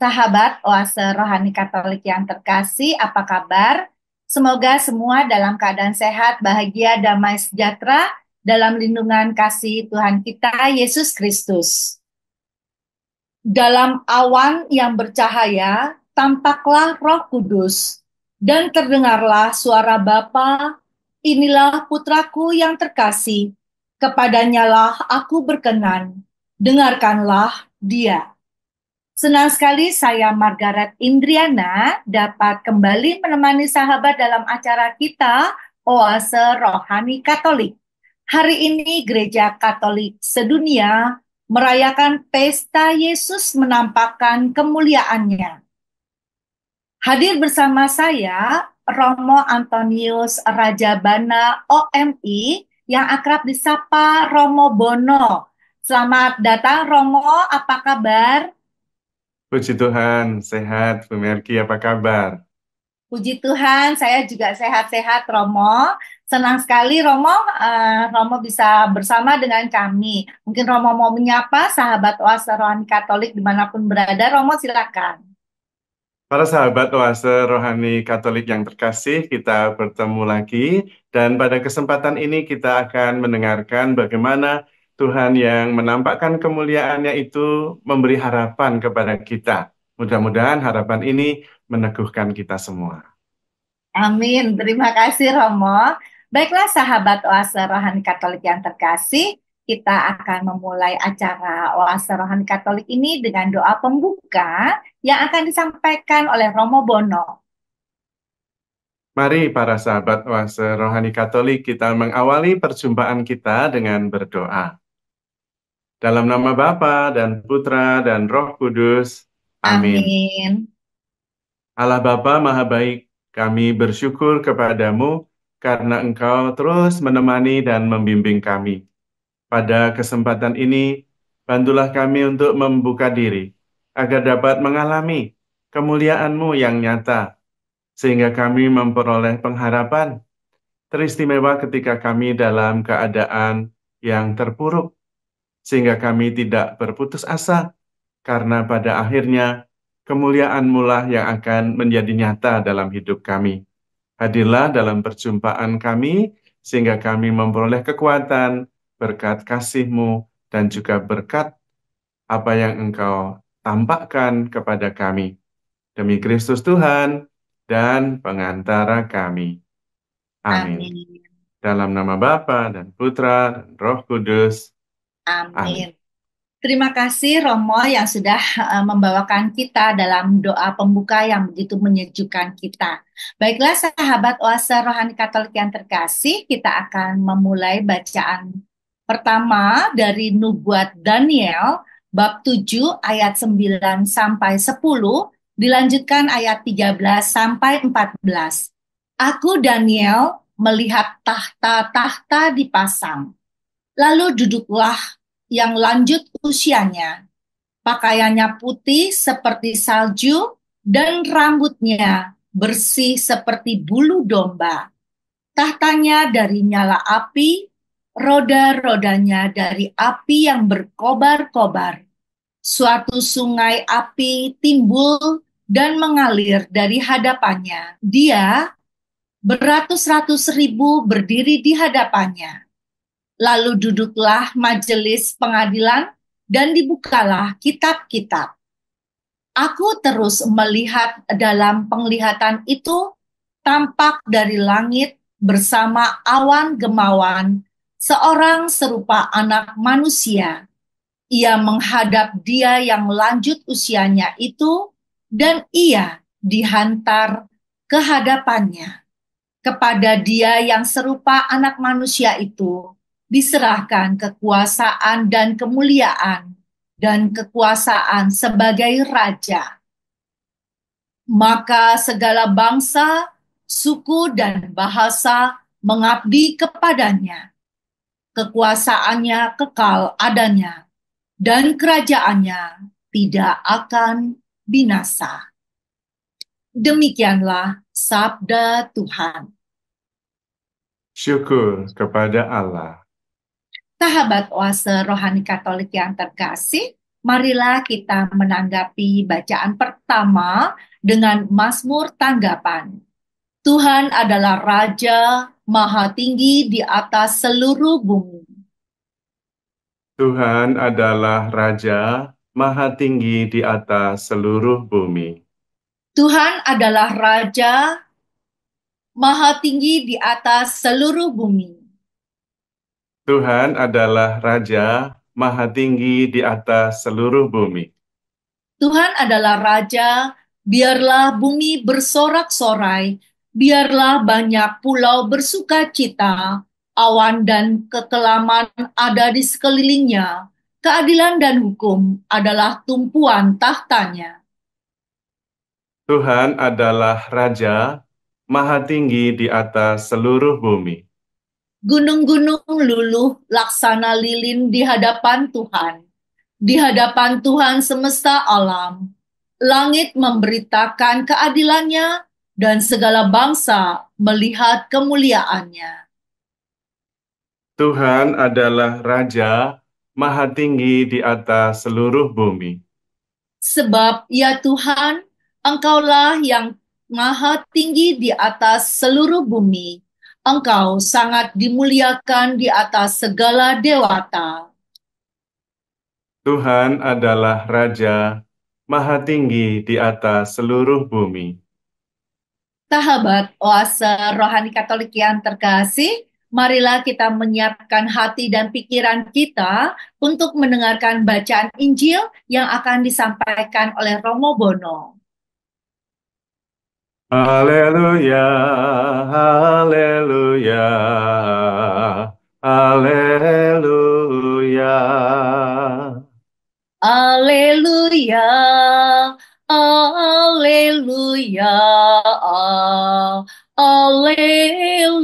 Sahabat Oase Rohani Katolik yang terkasih, apa kabar? Semoga semua dalam keadaan sehat, bahagia, damai sejahtera dalam lindungan kasih Tuhan kita Yesus Kristus. Dalam awan yang bercahaya, tampaklah Roh Kudus, dan terdengarlah suara Bapa, inilah putraku yang terkasih, kepadanyalah aku berkenan, dengarkanlah dia. Senang sekali saya Margaret Indriana dapat kembali menemani sahabat dalam acara kita Oase Rohani Katolik. Hari ini Gereja Katolik sedunia merayakan pesta Yesus menampakkan kemuliaannya. Hadir bersama saya Romo Antonius Rajabana OMI yang akrab disapa Romo Bono. Selamat datang Romo, apa kabar? Puji Tuhan, sehat. Bu Merki, apa kabar? Puji Tuhan, saya juga sehat-sehat, Romo. Senang sekali, Romo. Romo bisa bersama dengan kami. Mungkin Romo mau menyapa sahabat Oase Rohani Katolik dimanapun berada. Romo, silakan. Para sahabat Oase Rohani Katolik yang terkasih, kita bertemu lagi. Dan pada kesempatan ini kita akan mendengarkan bagaimana Tuhan yang menampakkan kemuliaannya itu memberi harapan kepada kita. Mudah-mudahan harapan ini meneguhkan kita semua. Amin. Terima kasih, Romo. Baiklah, sahabat Oase Rohani Katolik yang terkasih, kita akan memulai acara Oase Rohani Katolik ini dengan doa pembuka yang akan disampaikan oleh Romo Bono. Mari para sahabat Oase Rohani Katolik, kita mengawali perjumpaan kita dengan berdoa. Dalam nama Bapa dan Putra dan Roh Kudus. Amin. Amin. Allah Bapa Maha Baik, kami bersyukur kepadamu karena Engkau terus menemani dan membimbing kami. Pada kesempatan ini, bantulah kami untuk membuka diri, agar dapat mengalami kemuliaan-Mu yang nyata, sehingga kami memperoleh pengharapan, teristimewa ketika kami dalam keadaan yang terpuruk, sehingga kami tidak berputus asa, karena pada akhirnya kemuliaan-Mu lah yang akan menjadi nyata dalam hidup kami. Hadirlah dalam perjumpaan kami, sehingga kami memperoleh kekuatan, berkat kasih-Mu, dan juga berkat apa yang Engkau tampakkan kepada kami. Demi Kristus Tuhan dan pengantara kami. Amin. Amin. Dalam nama Bapa dan Putra dan Roh Kudus. Amin. Amin. Terima kasih Romo yang sudah membawakan kita dalam doa pembuka yang begitu menyejukkan kita. Baiklah sahabat Oase Rohani Katolik yang terkasih, kita akan memulai bacaan pertama dari Nubuat Daniel bab 7 ayat 9 sampai 10, dilanjutkan ayat 13 sampai 14. Aku Daniel melihat tahta-tahta dipasang. Lalu duduklah yang lanjut usianya. Pakaiannya putih seperti salju dan rambutnya bersih seperti bulu domba. Tahtanya dari nyala api, roda-rodanya dari api yang berkobar-kobar. Suatu sungai api timbul dan mengalir dari hadapannya. Dia beratus-ratus ribu berdiri di hadapannya. Lalu duduklah majelis pengadilan dan dibukalah kitab-kitab. Aku terus melihat dalam penglihatan itu tampak dari langit bersama awan gemawan seorang serupa anak manusia. Ia menghadap dia yang lanjut usianya itu dan ia dihantar ke hadapannya. Kepada dia yang serupa anak manusia itu diserahkan kekuasaan dan kemuliaan dan kekuasaan sebagai raja. Maka segala bangsa, suku, dan bahasa mengabdi kepadanya. Kekuasaannya kekal adanya, dan kerajaannya tidak akan binasa. Demikianlah sabda Tuhan. Syukur kepada Allah. Sahabat Oase Rohani Katolik yang terkasih, Marilah kita menanggapi bacaan pertama dengan Mazmur tanggapan. Tuhan adalah Raja Maha Tinggi di atas seluruh bumi. Tuhan adalah Raja Maha Tinggi di atas seluruh bumi. Tuhan adalah Raja Maha Tinggi di atas seluruh bumi. Tuhan adalah Raja Maha Tinggi di atas seluruh bumi. Tuhan adalah Raja, biarlah bumi bersorak-sorai, biarlah banyak pulau bersuka cita, awan dan kekelaman ada di sekelilingnya, keadilan dan hukum adalah tumpuan tahtanya. Tuhan adalah Raja Maha Tinggi di atas seluruh bumi. Gunung-gunung luluh laksana lilin di hadapan Tuhan, di hadapan Tuhan semesta alam. Langit memberitakan keadilannya dan segala bangsa melihat kemuliaannya. Tuhan adalah Raja Maha Tinggi di atas seluruh bumi. Sebab ya Tuhan, Engkaulah yang maha tinggi di atas seluruh bumi. Engkau sangat dimuliakan di atas segala dewata. Tuhan adalah Raja Maha Tinggi di atas seluruh bumi. Sahabat Oase Rohani Katolik yang terkasih, marilah kita menyiapkan hati dan pikiran kita untuk mendengarkan bacaan Injil yang akan disampaikan oleh Romo Bono. Haleluya, haleluya, haleluya. Alleluia, alleluia, alleluia.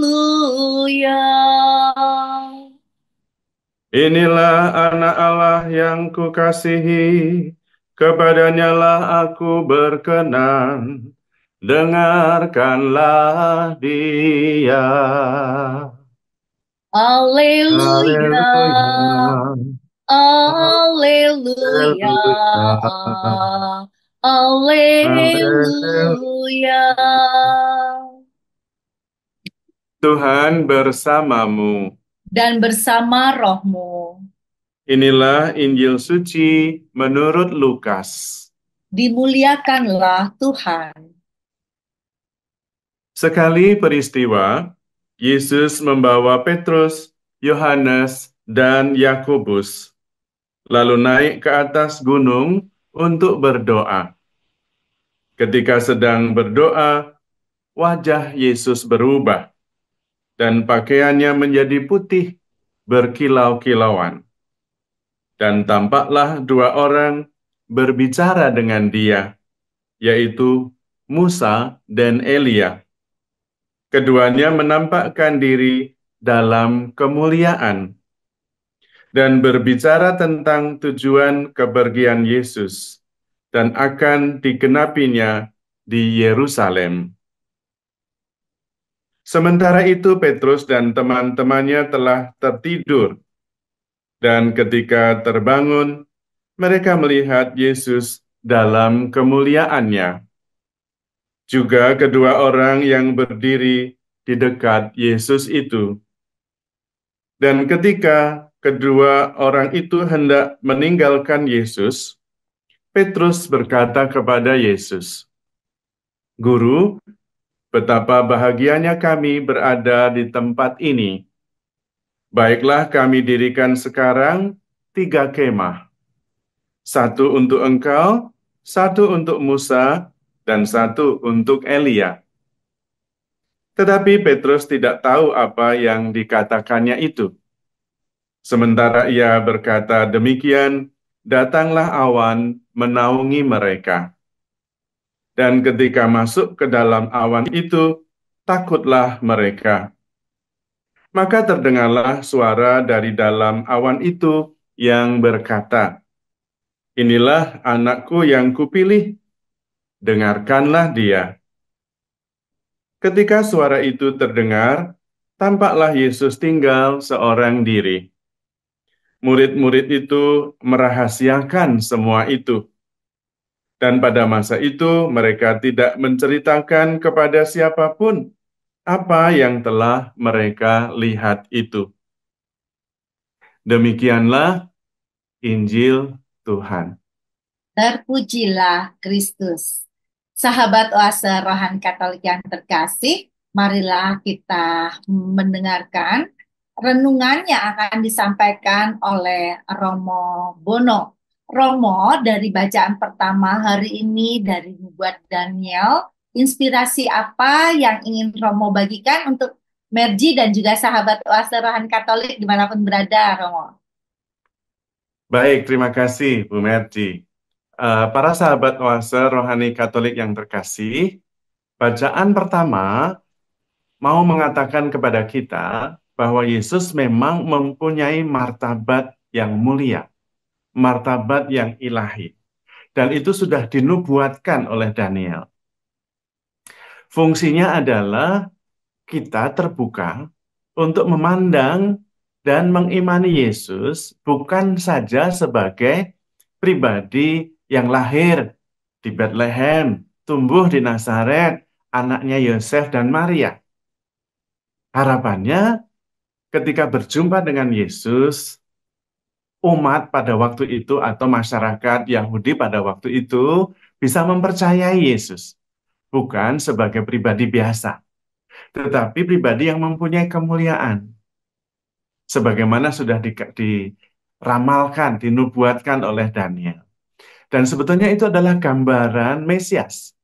Inilah anak Allah yang kukasihi, kepadanyalah aku berkenan. Dengarkanlah dia. Alleluia, Haleluya, alleluia, haleluya, haleluya. alleluia. Tuhan bersamamu. Dan bersama rohmu, Inilah Injil suci menurut Lukas. dimuliakanlah Tuhan. Sekali peristiwa, Yesus membawa Petrus, Yohanes, dan Yakobus, lalu naik ke atas gunung untuk berdoa. Ketika sedang berdoa, wajah Yesus berubah, dan pakaiannya menjadi putih berkilau-kilauan. Dan tampaklah dua orang berbicara dengan dia, yaitu Musa dan Elia. Keduanya menampakkan diri dalam kemuliaan dan berbicara tentang tujuan kepergian Yesus dan akan digenapinya di Yerusalem. Sementara itu Petrus dan teman-temannya telah tertidur, dan ketika terbangun, mereka melihat Yesus dalam kemuliaannya. Juga kedua orang yang berdiri di dekat Yesus itu. Dan ketika kedua orang itu hendak meninggalkan Yesus, Petrus berkata kepada Yesus, "Guru, betapa bahagianya kami berada di tempat ini. Baiklah kami dirikan sekarang 3 kemah. Satu untuk engkau, satu untuk Musa, dan satu untuk Elia." Tetapi Petrus tidak tahu apa yang dikatakannya itu. Sementara ia berkata demikian, datanglah awan menaungi mereka. Dan ketika masuk ke dalam awan itu, takutlah mereka. Maka terdengarlah suara dari dalam awan itu yang berkata, "Inilah anakku yang kupilih, dengarkanlah dia." Ketika suara itu terdengar, tampaklah Yesus tinggal seorang diri. Murid-murid itu merahasiakan semua itu. Dan pada masa itu mereka tidak menceritakan kepada siapapun apa yang telah mereka lihat itu. Demikianlah Injil Tuhan. Terpujilah Kristus. Sahabat oase rohani Katolik yang terkasih, marilah kita mendengarkan renungan yang akan disampaikan oleh Romo Bono. Romo, dari bacaan pertama hari ini dari Nubuat Daniel, inspirasi apa yang ingin Romo bagikan untuk Merji dan juga sahabat oase rohani Katolik dimanapun berada, Romo? Baik, terima kasih Bu Merdi. Para sahabat oase rohani Katolik yang terkasih, bacaan pertama mau mengatakan kepada kita bahwa Yesus memang mempunyai martabat yang mulia, martabat yang ilahi. Dan itu sudah dinubuatkan oleh Daniel. Fungsinya adalah kita terbuka untuk memandang dan mengimani Yesus bukan saja sebagai pribadi yang lahir di Bethlehem, tumbuh di Nazaret, anaknya Yosef dan Maria. Harapannya ketika berjumpa dengan Yesus, umat pada waktu itu atau masyarakat Yahudi pada waktu itu bisa mempercayai Yesus, bukan sebagai pribadi biasa, tetapi pribadi yang mempunyai kemuliaan, sebagaimana sudah diramalkan, dinubuatkan oleh Daniel. Dan sebetulnya itu adalah gambaran Mesias.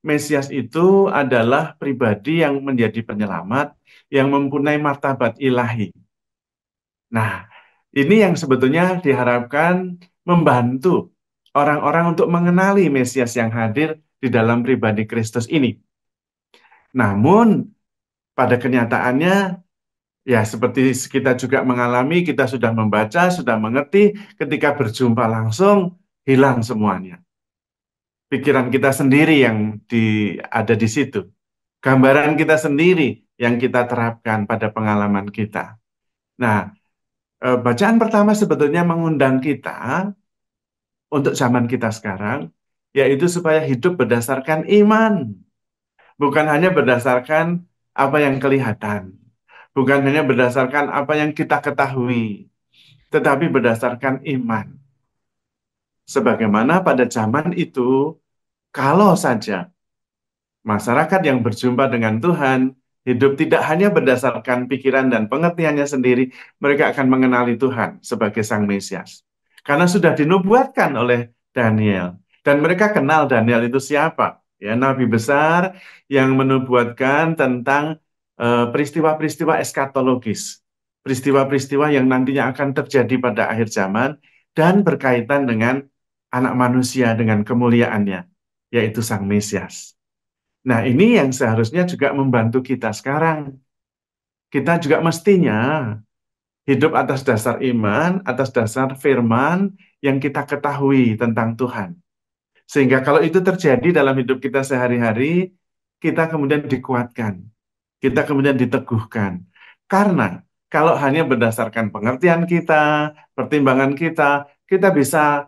Mesias itu adalah pribadi yang menjadi penyelamat, yang mempunyai martabat ilahi. Nah, ini yang sebetulnya diharapkan membantu orang-orang untuk mengenali Mesias yang hadir di dalam pribadi Kristus ini. Namun, pada kenyataannya, ya seperti kita juga mengalami, kita sudah membaca, sudah mengerti, ketika berjumpa langsung, hilang semuanya. Pikiran kita sendiri yang ada di situ. Gambaran kita sendiri yang kita terapkan pada pengalaman kita. Nah, bacaan pertama sebetulnya mengundang kita untuk zaman kita sekarang, yaitu supaya hidup berdasarkan iman. Bukan hanya berdasarkan apa yang kelihatan. Bukan hanya berdasarkan apa yang kita ketahui. Tetapi berdasarkan iman. Sebagaimana pada zaman itu, kalau saja masyarakat yang berjumpa dengan Tuhan, hidup tidak hanya berdasarkan pikiran dan pengertiannya sendiri, mereka akan mengenali Tuhan sebagai Sang Mesias. Karena sudah dinubuatkan oleh Daniel. Dan mereka kenal Daniel itu siapa. Ya, nabi besar yang menubuatkan tentang peristiwa-peristiwa eskatologis. Peristiwa-peristiwa yang nantinya akan terjadi pada akhir zaman dan berkaitan dengan anak manusia, dengan kemuliaannya, yaitu Sang Mesias. Nah, ini yang seharusnya juga membantu kita sekarang. Kita juga mestinya hidup atas dasar iman, atas dasar firman yang kita ketahui tentang Tuhan. Sehingga kalau itu terjadi dalam hidup kita sehari-hari, kita kemudian dikuatkan, kita kemudian diteguhkan. Karena kalau hanya berdasarkan pengertian kita, pertimbangan kita bisa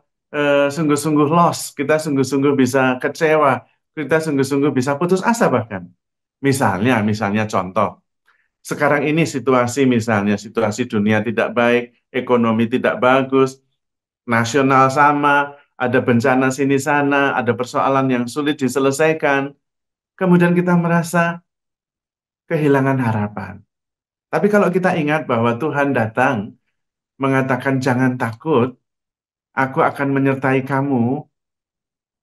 sungguh-sungguh lost, kita sungguh-sungguh bisa kecewa, kita sungguh-sungguh bisa putus asa bahkan. Misalnya contoh, sekarang ini situasi dunia tidak baik, ekonomi tidak bagus, nasional sama, ada bencana sini sana, ada persoalan yang sulit diselesaikan. Kemudian kita merasa kehilangan harapan. Tapi kalau kita ingat bahwa Tuhan datang mengatakan jangan takut, aku akan menyertai kamu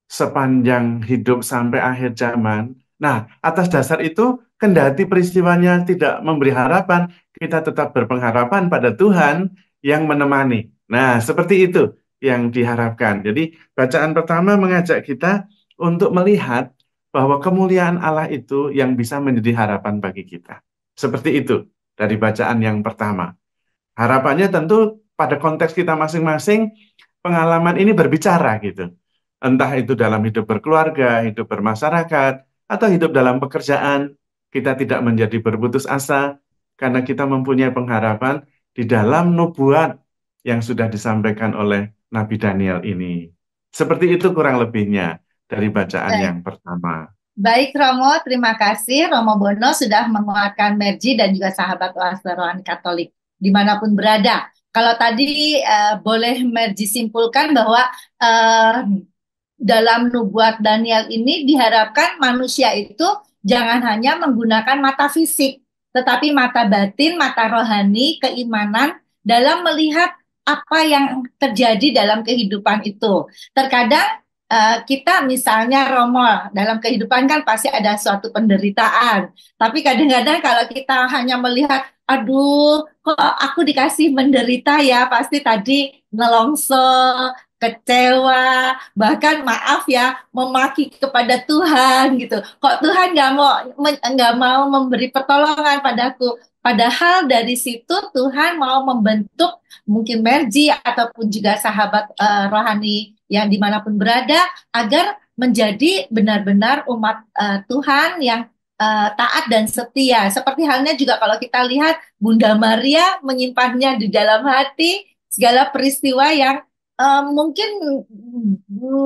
sepanjang hidup sampai akhir zaman. Nah, atas dasar itu, kendati peristiwanya tidak memberi harapan, kita tetap berpengharapan pada Tuhan yang menemani. Nah, seperti itu yang diharapkan. Jadi, bacaan pertama mengajak kita untuk melihat bahwa kemuliaan Allah itu yang bisa menjadi harapan bagi kita. Seperti itu dari bacaan yang pertama. Harapannya tentu pada konteks kita masing-masing, pengalaman ini berbicara gitu. Entah itu dalam hidup berkeluarga, hidup bermasyarakat, atau hidup dalam pekerjaan, kita tidak menjadi berputus asa karena kita mempunyai pengharapan di dalam nubuat yang sudah disampaikan oleh Nabi Daniel ini. Seperti itu kurang lebihnya dari bacaan Baik. yang pertama. Baik Romo, terima kasih. Romo Bono sudah menguatkan Merji dan juga sahabat Oase Rohani Katolik dimanapun berada. Kalau tadi boleh Merji simpulkan bahwa eh, dalam nubuat Daniel ini diharapkan manusia itu jangan hanya menggunakan mata fisik, tetapi mata batin, mata rohani, keimanan dalam melihat apa yang terjadi dalam kehidupan itu. Terkadang kita misalnya Romo dalam kehidupan kan pasti ada suatu penderitaan, tapi kadang-kadang kalau kita hanya melihat, aduh, kok aku dikasih menderita ya, pasti tadi nelongso, kecewa, bahkan maaf ya, memaki kepada Tuhan gitu. Kok Tuhan nggak mau memberi pertolongan padaku? Padahal dari situ Tuhan mau membentuk mungkin Merji ataupun juga sahabat rohani yang dimanapun berada agar menjadi benar-benar umat Tuhan yang taat dan setia. Seperti halnya juga kalau kita lihat Bunda Maria menyimpannya di dalam hati segala peristiwa yang mungkin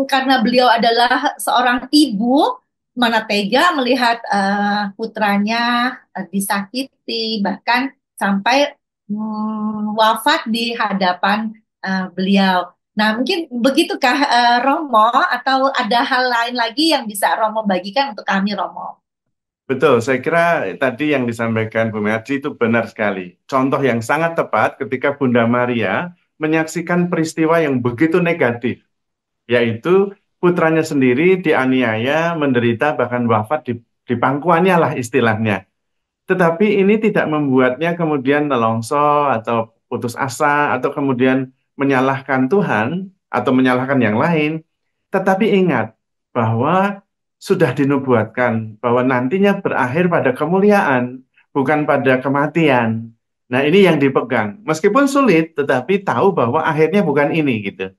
karena beliau adalah seorang ibu, mana tega melihat putranya disakiti, bahkan sampai wafat di hadapan beliau. Nah, mungkin begitukah Romo, atau ada hal lain lagi yang bisa Romo bagikan untuk kami, Romo? Betul, saya kira tadi yang disampaikan Bu Mercy itu benar sekali. Contoh yang sangat tepat ketika Bunda Maria menyaksikan peristiwa yang begitu negatif, yaitu putranya sendiri dianiaya, menderita, bahkan wafat di pangkuannya lah istilahnya. Tetapi ini tidak membuatnya kemudian nelongso atau putus asa atau kemudian menyalahkan Tuhan atau menyalahkan yang lain. Tetapi ingat bahwa sudah dinubuatkan bahwa nantinya berakhir pada kemuliaan, bukan pada kematian. Nah, ini yang dipegang. Meskipun sulit, tetapi tahu bahwa akhirnya bukan ini gitu.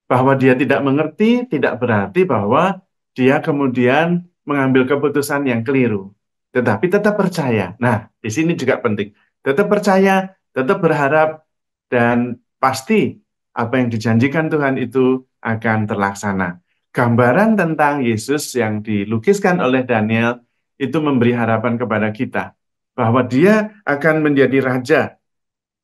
Bahwa dia tidak mengerti tidak berarti bahwa dia kemudian mengambil keputusan yang keliru. Tetapi tetap percaya. Nah, di sini juga penting. Tetap percaya, tetap berharap, dan pasti apa yang dijanjikan Tuhan itu akan terlaksana. Gambaran tentang Yesus yang dilukiskan oleh Daniel itu memberi harapan kepada kita. Bahwa dia akan menjadi raja,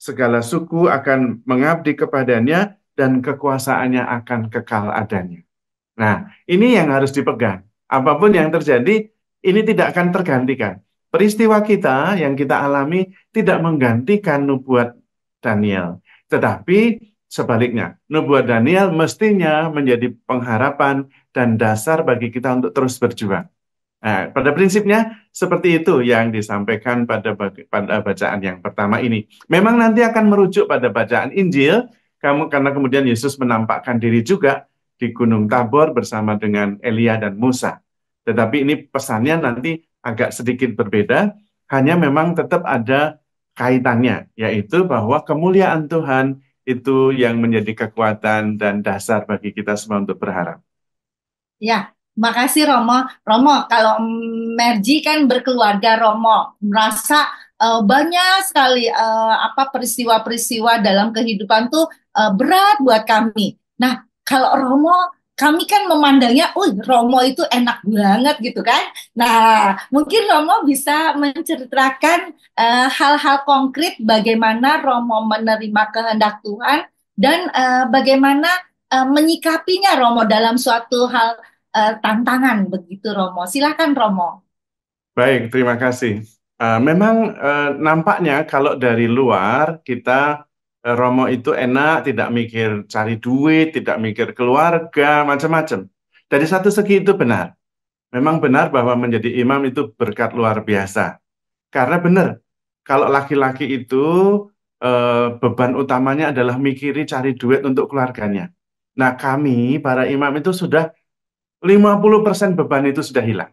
segala suku akan mengabdi kepadanya, dan kekuasaannya akan kekal adanya. Nah, ini yang harus dipegang. Apapun yang terjadi, ini tidak akan tergantikan. Peristiwa kita yang kita alami tidak menggantikan nubuat Daniel. Tetapi sebaliknya, nubuat Daniel mestinya menjadi pengharapan dan dasar bagi kita untuk terus berjuang. Nah, pada prinsipnya seperti itu yang disampaikan pada bacaan yang pertama ini. Memang nanti akan merujuk pada bacaan Injil, karena kemudian Yesus menampakkan diri juga di Gunung Tabor bersama dengan Elia dan Musa. Tetapi ini pesannya nanti agak sedikit berbeda, hanya memang tetap ada kaitannya, yaitu bahwa kemuliaan Tuhan itu yang menjadi kekuatan dan dasar bagi kita semua untuk berharap. Ya, makasih Romo. Romo, kalau Merji kan berkeluarga, Romo merasa banyak sekali apa peristiwa-peristiwa dalam kehidupan tuh berat buat kami. Nah, kalau Romo, kami kan memandangnya, Romo itu enak banget gitu kan. Nah, mungkin Romo bisa menceritakan hal-hal konkret bagaimana Romo menerima kehendak Tuhan dan bagaimana menyikapinya Romo dalam suatu hal tantangan begitu Romo. Silakan Romo. Baik, terima kasih. Memang nampaknya kalau dari luar kita Romo itu enak, tidak mikir cari duit, tidak mikir keluarga, macam-macam. Dari satu segi itu benar. Memang benar bahwa menjadi imam itu berkat luar biasa. Karena benar, kalau laki-laki itu beban utamanya adalah mikiri cari duit untuk keluarganya. Nah, kami para imam itu sudah 50% beban itu sudah hilang.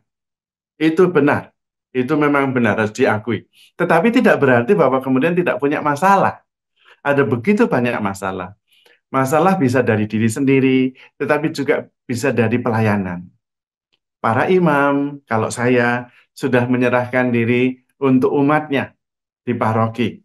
Itu benar. Itu memang benar, harus diakui. Tetapi tidak berarti bahwa kemudian tidak punya masalah. Ada begitu banyak masalah. Masalah bisa dari diri sendiri, tetapi juga bisa dari pelayanan. Para imam, kalau saya sudah menyerahkan diri untuk umatnya di paroki.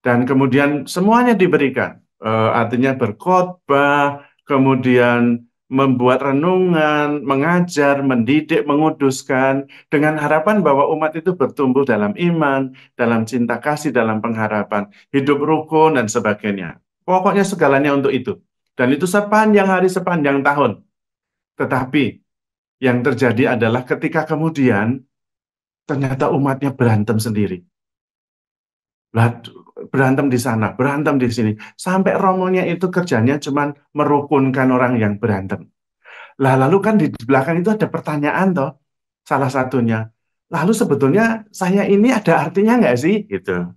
Dan kemudian semuanya diberikan. artinya berkhotbah, kemudian membuat renungan, mengajar, mendidik, menguduskan, dengan harapan bahwa umat itu bertumbuh dalam iman, dalam cinta kasih, dalam pengharapan, hidup rukun, dan sebagainya. Pokoknya segalanya untuk itu. Dan itu sepanjang hari, sepanjang tahun. Tetapi yang terjadi adalah ketika kemudian ternyata umatnya berantem sendiri. Berantem di sana, berantem di sini. Sampai romonya itu kerjanya cuman merukunkan orang yang berantem. Lah lalu kan di belakang itu ada pertanyaan toh, salah satunya. Lalu sebetulnya saya ini ada artinya nggak sih? Gitu.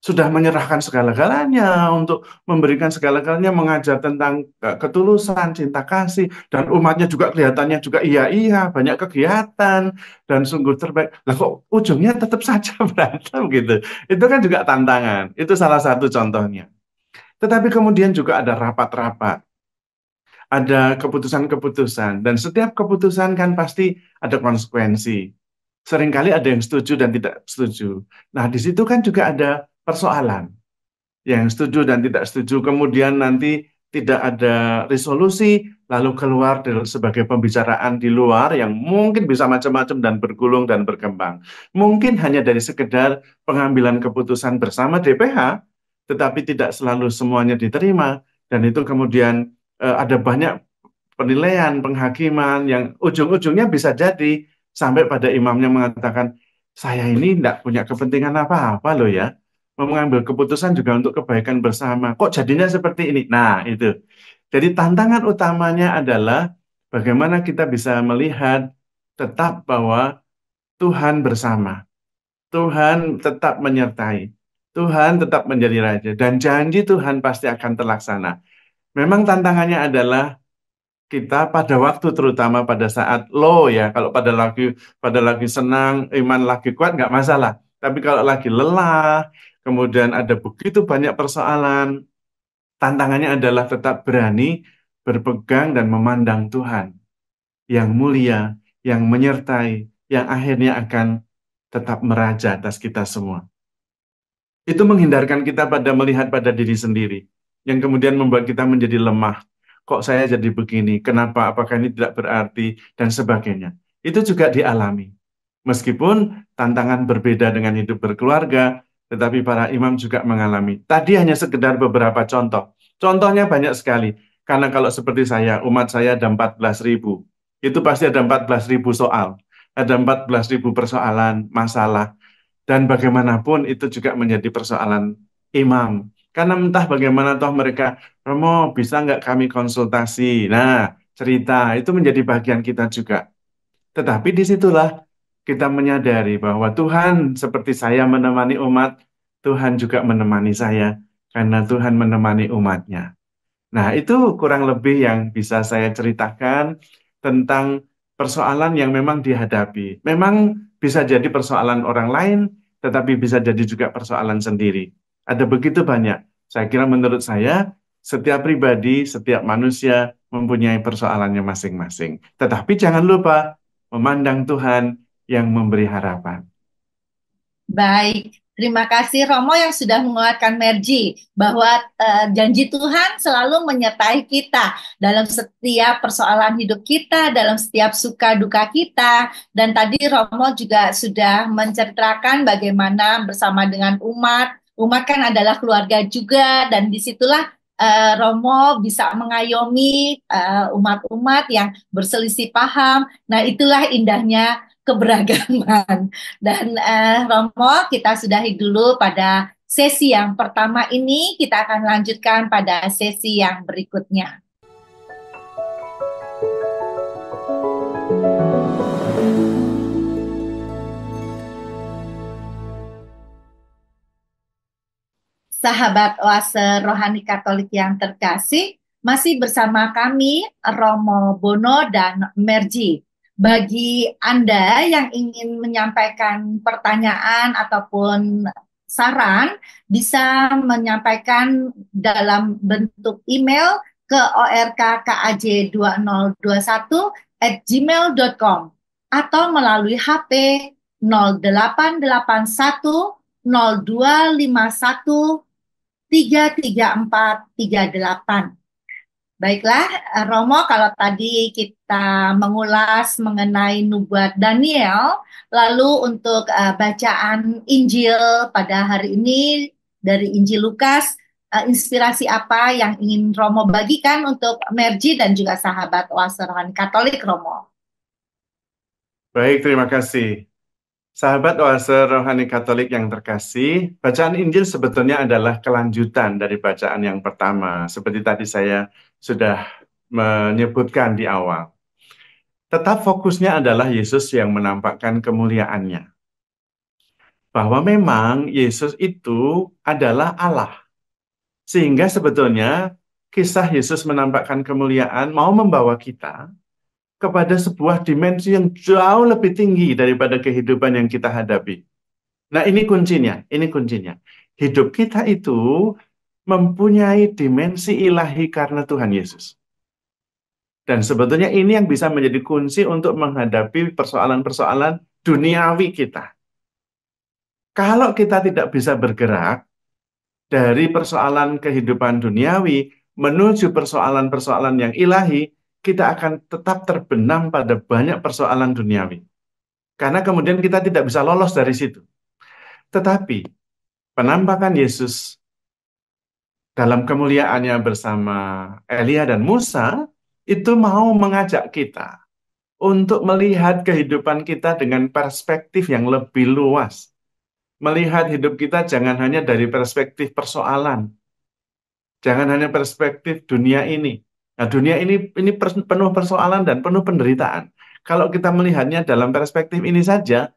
Sudah menyerahkan segala-galanya untuk memberikan segala-galanya, mengajar tentang ketulusan, cinta kasih, dan umatnya juga kelihatannya juga iya-iya, banyak kegiatan, dan sungguh terbaik. Lah kok ujungnya tetap saja berantem gitu. Itu kan juga tantangan. Itu salah satu contohnya. Tetapi kemudian juga ada rapat-rapat, ada keputusan-keputusan, dan setiap keputusan kan pasti ada konsekuensi. Seringkali ada yang setuju dan tidak setuju. Nah, di situ kan juga ada persoalan. Yang setuju dan tidak setuju, kemudian nanti tidak ada resolusi, lalu keluar sebagai pembicaraan di luar yang mungkin bisa macam-macam dan bergulung dan berkembang. Mungkin hanya dari sekedar pengambilan keputusan bersama DPH, tetapi tidak selalu semuanya diterima, dan itu kemudian ada banyak penilaian, penghakiman yang ujung-ujungnya bisa jadi sampai pada imamnya mengatakan, saya ini tidak punya kepentingan apa-apa loh ya. Mengambil keputusan juga untuk kebaikan bersama. Kok jadinya seperti ini? Nah, itu. Jadi tantangan utamanya adalah bagaimana kita bisa melihat tetap bahwa Tuhan bersama. Tuhan tetap menyertai. Tuhan tetap menjadi raja. Dan janji Tuhan pasti akan terlaksana. Memang tantangannya adalah kita pada waktu terutama pada saat low ya, kalau pada lagi senang, iman lagi kuat nggak masalah. Tapi kalau lagi lelah, kemudian ada begitu banyak persoalan, tantangannya adalah tetap berani berpegang dan memandang Tuhan yang mulia, yang menyertai, yang akhirnya akan tetap meraja atas kita semua. Itu menghindarkan kita pada melihat pada diri sendiri, yang kemudian membuat kita menjadi lemah. Kok saya jadi begini? Kenapa? Apakah ini tidak berarti? Dan sebagainya. Itu juga dialami. Meskipun tantangan berbeda dengan hidup berkeluarga, tetapi para imam juga mengalami. Tadi hanya sekedar beberapa contoh. Contohnya banyak sekali. Karena kalau seperti saya, umat saya ada 14.000. Itu pasti ada 14.000 soal. Ada 14.000 persoalan, masalah. Dan bagaimanapun itu juga menjadi persoalan imam. Karena entah bagaimana toh mereka, Romo bisa nggak kami konsultasi? Nah, cerita itu menjadi bagian kita juga. Tetapi disitulah kita menyadari bahwa Tuhan seperti saya menemani umat, Tuhan juga menemani saya. Karena Tuhan menemani umatnya. Nah, itu kurang lebih yang bisa saya ceritakan tentang persoalan yang memang dihadapi. Memang bisa jadi persoalan orang lain, tetapi bisa jadi juga persoalan sendiri. Ada begitu banyak. Saya kira menurut saya, setiap pribadi, setiap manusia mempunyai persoalannya masing-masing. Tetapi jangan lupa memandang Tuhan yang memberi harapan. Baik, terima kasih Romo yang sudah menguatkan Merji bahwa janji Tuhan selalu menyertai kita dalam setiap persoalan hidup kita, dalam setiap suka duka kita. Dan tadi Romo juga sudah menceritakan bagaimana bersama dengan umat. Umat kan adalah keluarga juga, dan disitulah Romo bisa mengayomi umat-umat yang berselisih paham. Nah, itulah indahnya keberagaman. Dan Romo, kita sudahi dulu pada sesi yang pertama ini. Kita akan lanjutkan pada sesi yang berikutnya. Sahabat Oase Rohani Katolik yang terkasih, masih bersama kami Romo Bono dan Merji. Bagi Anda yang ingin menyampaikan pertanyaan ataupun saran, bisa menyampaikan dalam bentuk email ke orkkaj2021@gmail.com atau melalui HP 0881 0251 3:34-38. Baiklah, Romo, kalau tadi kita mengulas mengenai nubuat Daniel, lalu untuk bacaan Injil pada hari ini dari Injil Lukas, inspirasi apa yang ingin Romo bagikan untuk Merji dan juga sahabat Oase Rohani Katolik, Romo? Baik, terima kasih. Sahabat Oase Rohani Katolik yang terkasih, bacaan Injil sebetulnya adalah kelanjutan dari bacaan yang pertama, seperti tadi saya sudah menyebutkan di awal. Tetap fokusnya adalah Yesus yang menampakkan kemuliaannya. Bahwa memang Yesus itu adalah Allah. Sehingga sebetulnya kisah Yesus menampakkan kemuliaan mau membawa kita kepada sebuah dimensi yang jauh lebih tinggi daripada kehidupan yang kita hadapi. Nah, ini kuncinya, ini kuncinya. Hidup kita itu mempunyai dimensi ilahi karena Tuhan Yesus. Dan sebetulnya ini yang bisa menjadi kunci untuk menghadapi persoalan-persoalan duniawi kita. Kalau kita tidak bisa bergerak dari persoalan kehidupan duniawi menuju persoalan-persoalan yang ilahi, kita akan tetap terbenam pada banyak persoalan duniawi. Karena kemudian kita tidak bisa lolos dari situ. Tetapi penampakan Yesus dalam kemuliaannya bersama Elia dan Musa itu mau mengajak kita untuk melihat kehidupan kita dengan perspektif yang lebih luas. Melihat hidup kita jangan hanya dari perspektif persoalan, jangan hanya perspektif dunia ini. Nah, dunia ini penuh persoalan dan penuh penderitaan. Kalau kita melihatnya dalam perspektif ini saja,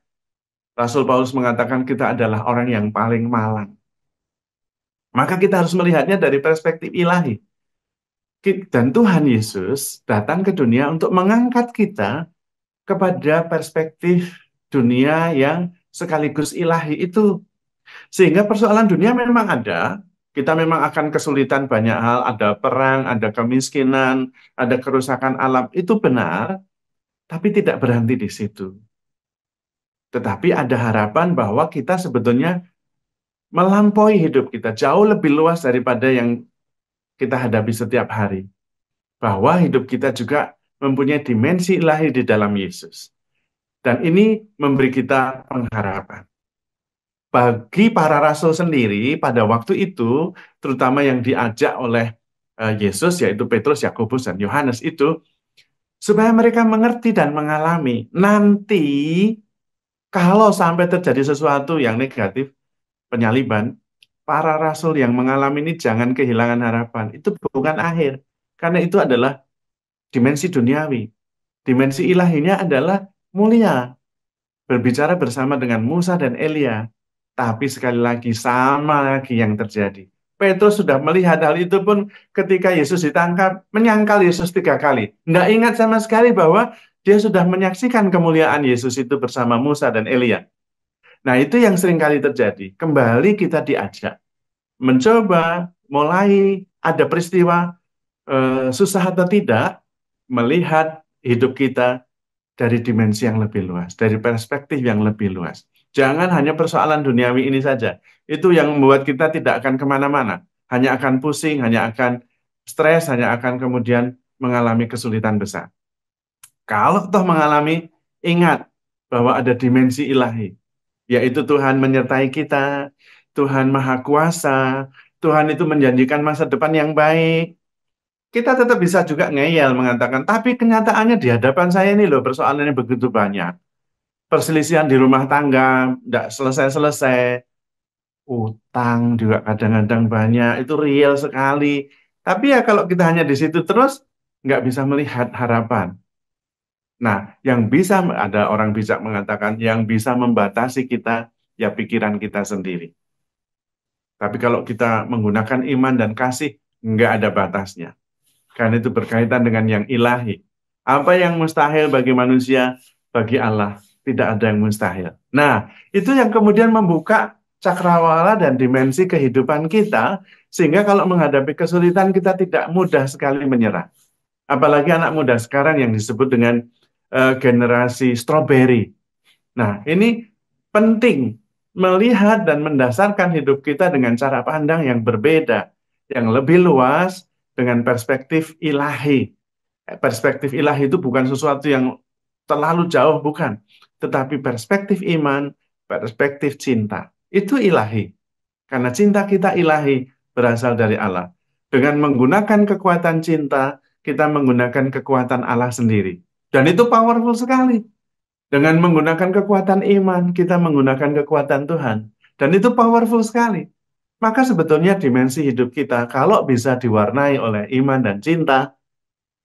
Rasul Paulus mengatakan kita adalah orang yang paling malang. Maka kita harus melihatnya dari perspektif ilahi. Dan Tuhan Yesus datang ke dunia untuk mengangkat kita kepada perspektif dunia yang sekaligus ilahi itu. Sehingga persoalan dunia memang ada, kita memang akan kesulitan banyak hal, ada perang, ada kemiskinan, ada kerusakan alam, itu benar, tapi tidak berhenti di situ. Tetapi ada harapan bahwa kita sebetulnya melampaui hidup kita, jauh lebih luas daripada yang kita hadapi setiap hari. Bahwa hidup kita juga mempunyai dimensi ilahi di dalam Yesus. Dan ini memberi kita pengharapan. Bagi para rasul sendiri pada waktu itu, terutama yang diajak oleh Yesus, yaitu Petrus, Yakobus, dan Yohanes itu, supaya mereka mengerti dan mengalami nanti kalau sampai terjadi sesuatu yang negatif, penyaliban, para rasul yang mengalami ini jangan kehilangan harapan. Itu bukan akhir, karena itu adalah dimensi duniawi. Dimensi ilahinya adalah mulia, berbicara bersama dengan Musa dan Elia. Tapi sekali lagi, sama lagi yang terjadi. Petrus sudah melihat hal itu pun ketika Yesus ditangkap, menyangkal Yesus 3 kali. Nggak ingat sama sekali bahwa dia sudah menyaksikan kemuliaan Yesus itu bersama Musa dan Elia. Nah, itu yang sering kali terjadi. Kembali kita diajak mencoba mulai ada peristiwa susah atau tidak, melihat hidup kita dari dimensi yang lebih luas, dari perspektif yang lebih luas. Jangan hanya persoalan duniawi ini saja. Itu yang membuat kita tidak akan kemana-mana. Hanya akan pusing, hanya akan stres, hanya akan kemudian mengalami kesulitan besar. Kalau toh mengalami, ingat bahwa ada dimensi ilahi, yaitu Tuhan menyertai kita, Tuhan Maha Kuasa, Tuhan itu menjanjikan masa depan yang baik. Kita tetap bisa juga ngeyel mengatakan, tapi kenyataannya di hadapan saya ini loh persoalannya begitu banyak. Perselisihan di rumah tangga, tidak selesai-selesai. Utang juga kadang-kadang banyak, itu real sekali. Tapi ya kalau kita hanya di situ terus, nggak bisa melihat harapan. Nah, yang bisa, ada orang bijak mengatakan, yang bisa membatasi kita, ya pikiran kita sendiri. Tapi kalau kita menggunakan iman dan kasih, nggak ada batasnya. Karena itu berkaitan dengan yang ilahi. Apa yang mustahil bagi manusia, bagi Allah tidak ada yang mustahil. Nah, itu yang kemudian membuka cakrawala dan dimensi kehidupan kita, sehingga kalau menghadapi kesulitan kita tidak mudah sekali menyerah. Apalagi anak muda sekarang yang disebut dengan generasi strawberry. Nah, ini penting melihat dan mendasarkan hidup kita dengan cara pandang yang berbeda, yang lebih luas dengan perspektif ilahi. Perspektif ilahi itu bukan sesuatu yang terlalu jauh, bukan. Tetapi perspektif iman, perspektif cinta. Itu ilahi. Karena cinta kita ilahi berasal dari Allah. Dengan menggunakan kekuatan cinta, kita menggunakan kekuatan Allah sendiri. Dan itu powerful sekali. Dengan menggunakan kekuatan iman, kita menggunakan kekuatan Tuhan. Dan itu powerful sekali. Maka sebetulnya dimensi hidup kita, kalau bisa diwarnai oleh iman dan cinta,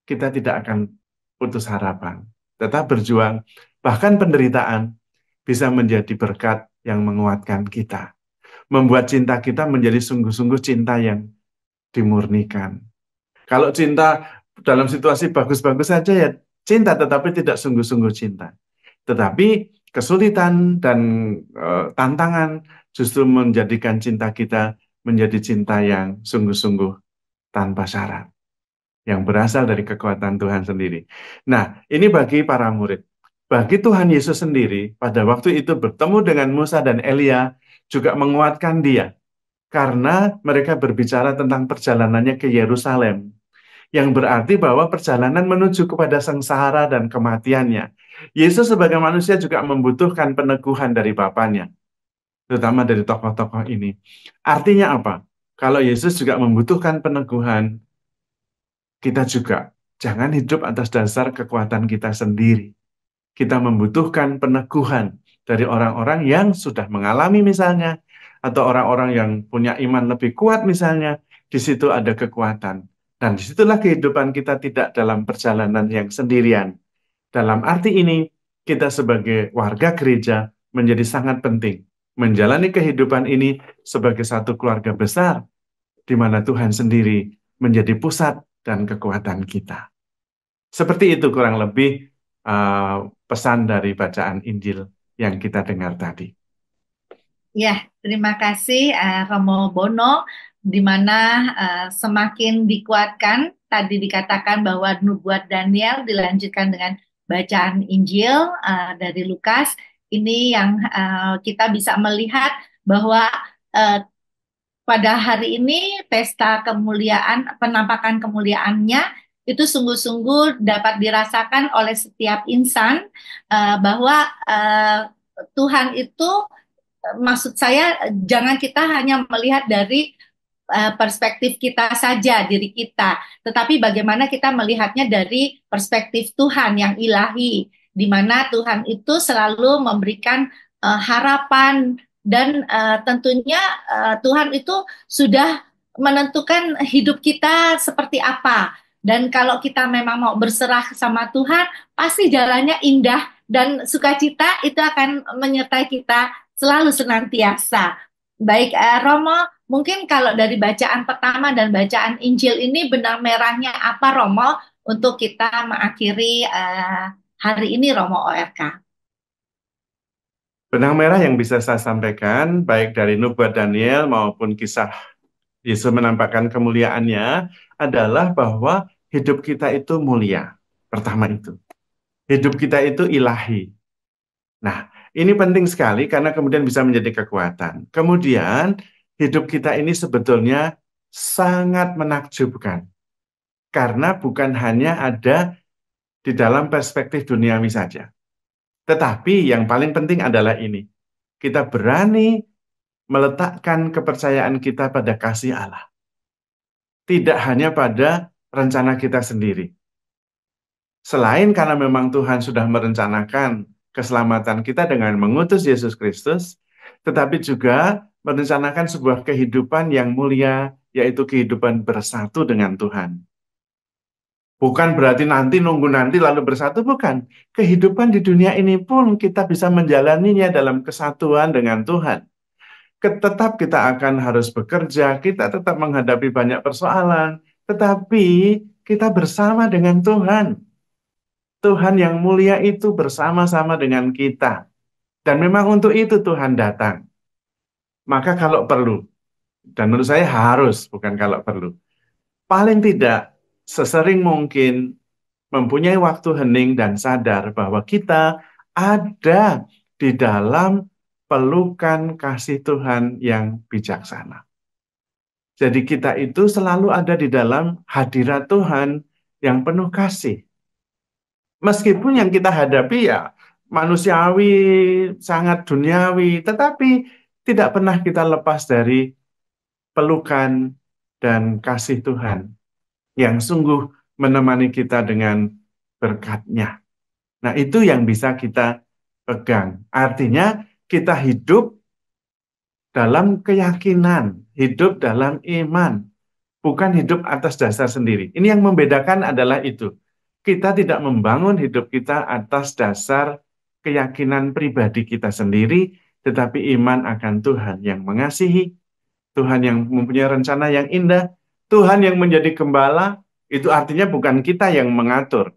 kita tidak akan putus harapan. Tetap berjuang, bahkan penderitaan bisa menjadi berkat yang menguatkan kita. Membuat cinta kita menjadi sungguh-sungguh cinta yang dimurnikan. Kalau cinta dalam situasi bagus-bagus saja ya cinta, tetapi tidak sungguh-sungguh cinta. Tetapi kesulitan dan tantangan justru menjadikan cinta kita menjadi cinta yang sungguh-sungguh tanpa syarat, yang berasal dari kekuatan Tuhan sendiri. Nah, ini bagi para murid. Bagi Tuhan Yesus sendiri, pada waktu itu bertemu dengan Musa dan Elia, juga menguatkan dia. Karena mereka berbicara tentang perjalanannya ke Yerusalem, yang berarti bahwa perjalanan menuju kepada sengsara dan kematiannya. Yesus sebagai manusia juga membutuhkan peneguhan dari Bapaknya, terutama dari tokoh-tokoh ini. Artinya apa? Kalau Yesus juga membutuhkan peneguhan, kita juga jangan hidup atas dasar kekuatan kita sendiri. Kita membutuhkan peneguhan dari orang-orang yang sudah mengalami misalnya, atau orang-orang yang punya iman lebih kuat misalnya. Di situ ada kekuatan. Dan disitulah kehidupan kita tidak dalam perjalanan yang sendirian. Dalam arti ini, kita sebagai warga gereja menjadi sangat penting menjalani kehidupan ini sebagai satu keluarga besar, di mana Tuhan sendiri menjadi pusat dan kekuatan kita. Seperti itu kurang lebih pesan dari bacaan Injil yang kita dengar tadi. Ya, terima kasih Romo Bono, di mana semakin dikuatkan, tadi dikatakan bahwa nubuat Daniel dilanjutkan dengan bacaan Injil dari Lukas. Ini yang kita bisa melihat bahwa uh, pada hari ini pesta kemuliaan, penampakan kemuliaannya itu sungguh-sungguh dapat dirasakan oleh setiap insan bahwa Tuhan itu, maksud saya, jangan kita hanya melihat dari perspektif kita saja, diri kita, tetapi bagaimana kita melihatnya dari perspektif Tuhan yang ilahi, di mana Tuhan itu selalu memberikan harapan, dan tentunya Tuhan itu sudah menentukan hidup kita seperti apa. Dan kalau kita memang mau berserah sama Tuhan, pasti jalannya indah dan sukacita itu akan menyertai kita selalu senantiasa. Baik, Romo, mungkin kalau dari bacaan pertama dan bacaan Injil ini benang merahnya apa, Romo, untuk kita mengakhiri hari ini, Romo ORK? Benang merah yang bisa saya sampaikan, baik dari nubuat Daniel maupun kisah Yesus menampakkan kemuliaannya, adalah bahwa hidup kita itu mulia. Pertama itu. Hidup kita itu ilahi. Nah, ini penting sekali karena kemudian bisa menjadi kekuatan. Kemudian, hidup kita ini sebetulnya sangat menakjubkan. Karena bukan hanya ada di dalam perspektif duniawi saja. Tetapi yang paling penting adalah ini. Kita berani meletakkan kepercayaan kita pada kasih Allah. Tidak hanya pada rencana kita sendiri. Selain karena memang Tuhan sudah merencanakan keselamatan kita dengan mengutus Yesus Kristus, tetapi juga merencanakan sebuah kehidupan yang mulia, yaitu kehidupan bersatu dengan Tuhan. Bukan berarti nanti nunggu nanti lalu bersatu, bukan. Kehidupan di dunia ini pun kita bisa menjalaninya dalam kesatuan dengan Tuhan. Tetap kita akan harus bekerja, kita tetap menghadapi banyak persoalan, tetapi kita bersama dengan Tuhan. Tuhan yang mulia itu bersama-sama dengan kita. Dan memang untuk itu Tuhan datang. Maka kalau perlu, dan menurut saya harus, bukan kalau perlu, paling tidak sesering mungkin mempunyai waktu hening dan sadar bahwa kita ada di dalam pelukan kasih Tuhan yang bijaksana. Jadi kita itu selalu ada di dalam hadirat Tuhan yang penuh kasih. Meskipun yang kita hadapi ya manusiawi, sangat duniawi, tetapi tidak pernah kita lepas dari pelukan dan kasih Tuhan yang sungguh menemani kita dengan berkat-Nya. Nah, itu yang bisa kita pegang. Artinya kita hidup dalam keyakinan, hidup dalam iman, bukan hidup atas dasar sendiri. Ini yang membedakan adalah itu. Kita tidak membangun hidup kita atas dasar keyakinan pribadi kita sendiri, tetapi iman akan Tuhan yang mengasihi, Tuhan yang mempunyai rencana yang indah, Tuhan yang menjadi gembala, itu artinya bukan kita yang mengatur,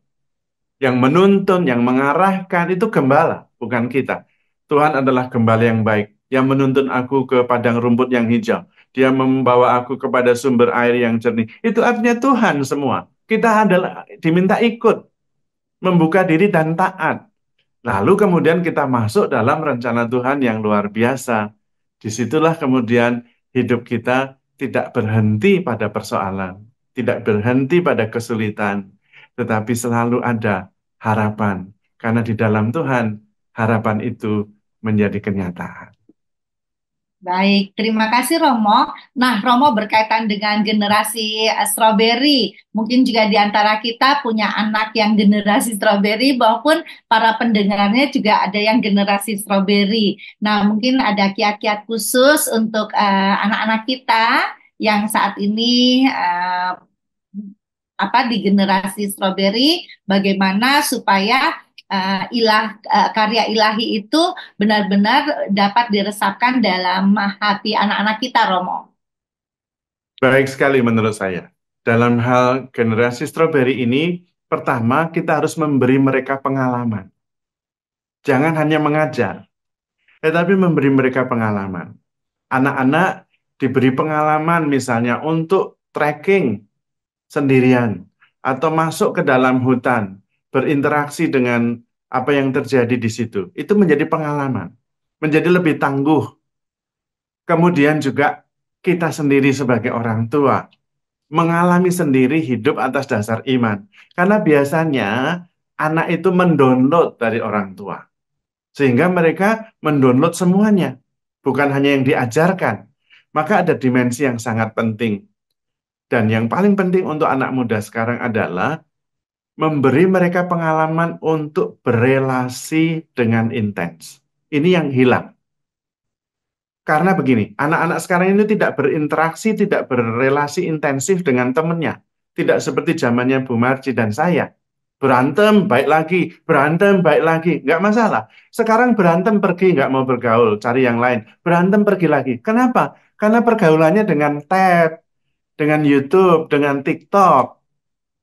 yang menuntun, yang mengarahkan, itu gembala, bukan kita. Tuhan adalah gembala yang baik, yang menuntun aku ke padang rumput yang hijau. Dia membawa aku kepada sumber air yang jernih. Itu artinya Tuhan semua. Kita adalah diminta ikut, membuka diri dan taat. Lalu kemudian kita masuk dalam rencana Tuhan yang luar biasa. Disitulah kemudian hidup kita tidak berhenti pada persoalan, tidak berhenti pada kesulitan, tetapi selalu ada harapan. Karena di dalam Tuhan, harapan itu menjadi kenyataan. Baik, terima kasih Romo. Nah, Romo berkaitan dengan generasi strawberry. Mungkin juga di antara kita punya anak yang generasi strawberry maupun para pendengarnya juga ada yang generasi strawberry. Nah, mungkin ada kiat-kiat khusus untuk anak-anak kita yang saat ini di generasi strawberry, bagaimana supaya karya ilahi itu benar-benar dapat diresapkan dalam hati anak-anak kita, Romo. Baik sekali menurut saya. Dalam hal generasi strawberry ini, pertama kita harus memberi mereka pengalaman. Jangan hanya mengajar, tetapi memberi mereka pengalaman. Anak-anak diberi pengalaman misalnya untuk trekking sendirian atau masuk ke dalam hutan, berinteraksi dengan apa yang terjadi di situ. Itu menjadi pengalaman, menjadi lebih tangguh. Kemudian juga kita sendiri sebagai orang tua mengalami sendiri hidup atas dasar iman. Karena biasanya anak itu mendownload dari orang tua. Sehingga mereka mendownload semuanya, bukan hanya yang diajarkan. Maka ada dimensi yang sangat penting. Dan yang paling penting untuk anak muda sekarang adalah memberi mereka pengalaman untuk berelasi dengan intens. Ini yang hilang. Karena begini, anak-anak sekarang ini tidak berinteraksi, tidak berelasi intensif dengan temannya. Tidak seperti zamannya Bu Marci dan saya. Berantem, baik lagi. Berantem, baik lagi. Nggak masalah. Sekarang berantem, pergi, nggak mau bergaul. Cari yang lain. Berantem, pergi lagi. Kenapa? Karena pergaulannya dengan tab, dengan YouTube, dengan TikTok.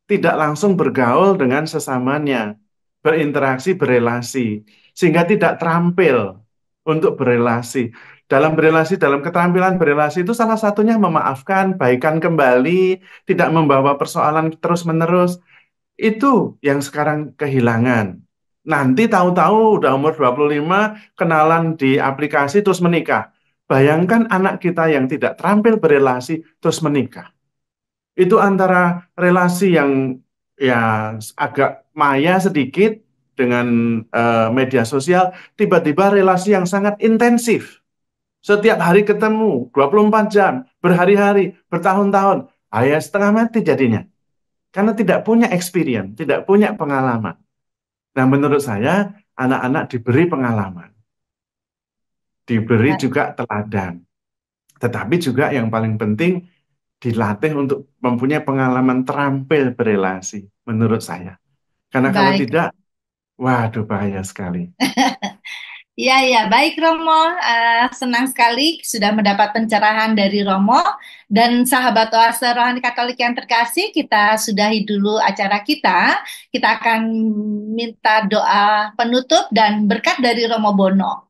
Tidak langsung bergaul dengan sesamanya. Berinteraksi, berelasi. Sehingga tidak terampil untuk berelasi. Dalam berelasi, dalam keterampilan berelasi itu salah satunya memaafkan, baikan kembali, tidak membawa persoalan terus-menerus. Itu yang sekarang kehilangan. Nanti tahu-tahu udah umur 25, kenalan di aplikasi terus menikah. Bayangkan anak kita yang tidak terampil berelasi terus menikah. Itu antara relasi yang ya agak maya sedikit dengan media sosial, tiba-tiba relasi yang sangat intensif. Setiap hari ketemu, 24 jam, berhari-hari, bertahun-tahun. Ayah setengah mati jadinya. Karena tidak punya experience, tidak punya pengalaman. Nah, menurut saya, anak-anak diberi pengalaman. Diberi juga teladan. Tetapi juga yang paling penting, dilatih untuk mempunyai pengalaman terampil berelasi, menurut saya. Karena kalau Baik. tidak, waduh bahaya sekali. Iya, ya, baik Romo. Senang sekali sudah mendapat pencerahan dari Romo. Dan sahabat Oase Rohani Katolik yang terkasih, kita sudahi dulu acara kita. Kita akan minta doa penutup dan berkat dari Romo Bono.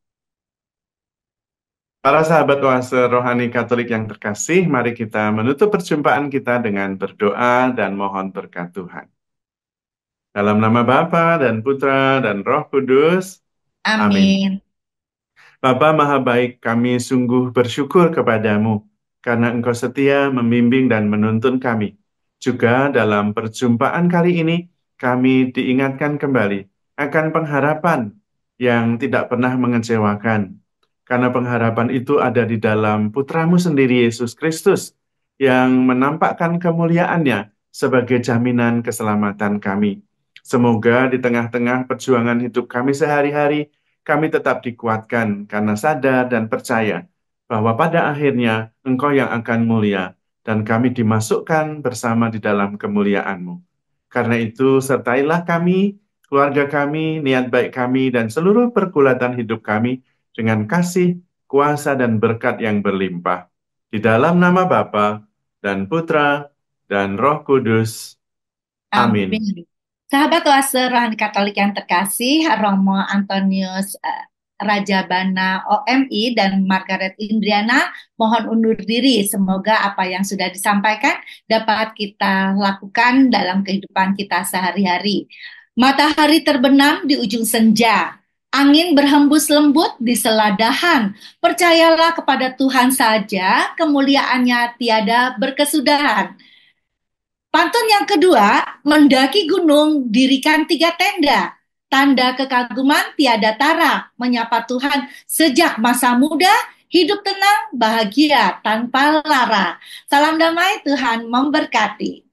Para sahabat Oase Rohani Katolik yang terkasih, mari kita menutup perjumpaan kita dengan berdoa dan mohon berkat Tuhan. Dalam nama Bapa dan Putra dan Roh Kudus, amin. Amin. Bapa Maha Baik, kami sungguh bersyukur kepadamu karena Engkau setia membimbing dan menuntun kami. Juga dalam perjumpaan kali ini, kami diingatkan kembali akan pengharapan yang tidak pernah mengecewakan. Karena pengharapan itu ada di dalam Putramu sendiri, Yesus Kristus, yang menampakkan kemuliaannya sebagai jaminan keselamatan kami. Semoga di tengah-tengah perjuangan hidup kami sehari-hari, kami tetap dikuatkan karena sadar dan percaya bahwa pada akhirnya Engkau yang akan mulia dan kami dimasukkan bersama di dalam kemuliaan-Mu. Karena itu, sertailah kami, keluarga kami, niat baik kami, dan seluruh pergulatan hidup kami dengan kasih, kuasa, dan berkat yang berlimpah. Di dalam nama Bapa dan Putra dan Roh Kudus. Amin. Amin. Sahabat Oase Rohani Katolik yang terkasih, Romo Antonius Rajabana OMI dan Margaret Indriana mohon undur diri. Semoga apa yang sudah disampaikan dapat kita lakukan dalam kehidupan kita sehari-hari. Matahari terbenam di ujung senja. Angin berhembus lembut di seladahan. Percayalah kepada Tuhan saja, kemuliaannya tiada berkesudahan. Pantun yang kedua, mendaki gunung, dirikan 3 tenda. Tanda kekaguman tiada tara, menyapa Tuhan sejak masa muda, hidup tenang, bahagia tanpa lara. Salam damai, Tuhan memberkati.